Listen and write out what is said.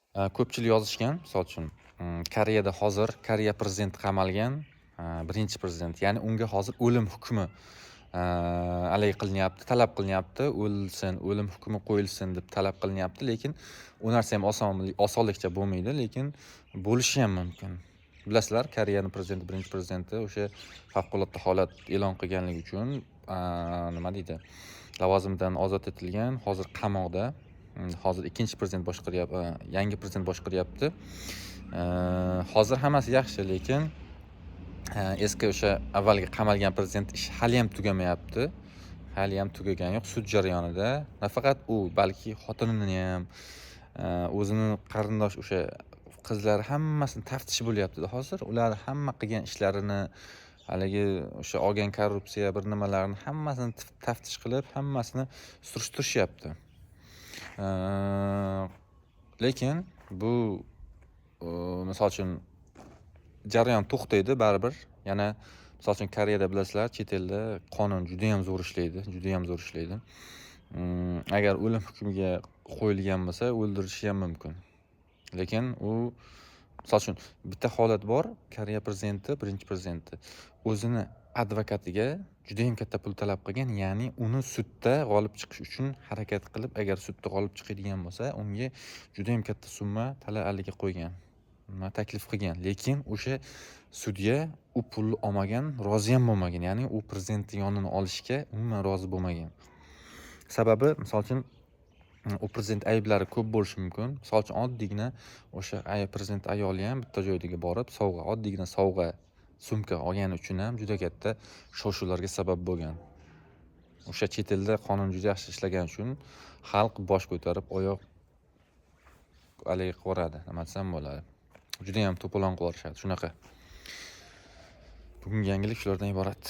Ko'pchilik yozishgan, misol uchun, Koreyada hozir Koreya prezidenti qamalgan, birinchi prezident, ya'ni unga hozir o'lim hukmi haligi qilinyapti, talab qilinyapti, o'lsin, o'lim hukmi qo'yilsin deb talab qilinyapti, lekin u narsa ham osonlikcha bo'lmaydi, lekin bo'lishi ham mumkin. Bilasizlar, Koreyaning prezidenti, birinchi prezidenti o'sha favqulodda holat e'lon qilganligi uchun nima deydi, lavozimidan ozod etilgan, hozir qamoqda. Hozir ikkinchi prezident boshqaryapti, yangi prezident boshqaryapti. Hozir hammasi yaxshi, lekin eski o'sha avvalgi qamalgan prezident ishi hali ham tugamayapti. Hali ham tugagani yo'q, sud jarayonida. Nafaqat u, balki xotinini ham, o'zini qarindosh o'sha qizlari hammasini taftish bo'lyapti hozir. Ular hamma qilgan ishlarini, haligi o'sha olgan korrupsiya bir nimalarni hammasini taftish qilib, hammasini surishtirishyapti. Lekin bu misol uchun jarayon to'xtaydi baribir. Yana misol uchun Koreyada bilasizlar, chet elda qonun juda ham zo'r ishlaydi, juda ham zo'r ishlaydi. Agar o'lim hukmiga qo'yilgan bo'lsa, o'ldirishi ham mumkin. Lekin u misol uchun bitta holat bor, Koreya prezidenti, birinchi prezidenti o'zini advokatiga juda ham katta pul talab qilgan, ya'ni uni sudda g'olib chiqish uchun harakat qilib, agar sudda g'olib chiqadigan bo'lsa, unga juda ham katta summa talab qo'ygan. Taklif qilgan, lekin o'sha sudya u pulni olmagan, rozi ham bo'lmagan, ya'ni u prezidentning yonini olishga umuman rozi bo'lmagan. Sababi, misol uchun, u prezident ayblari ko'p bo'lishi mumkin. Misol uchun, oddiygina o'sha prezident ayoli ham bitta joyga borib, oddiygina sovg'a sumka olgani uchun ham juda katta shov-shuvlarga sabab bo'lgan. O'sha chet elda qonun juda yaxshi ishlagan uchun xalq bosh ko'tarib, oyoq haligi qo'radi, nima desam bo'ladi. Juda ham to'polon qilishadi, shunaqa. Bugungi yangilik shulardan iborat.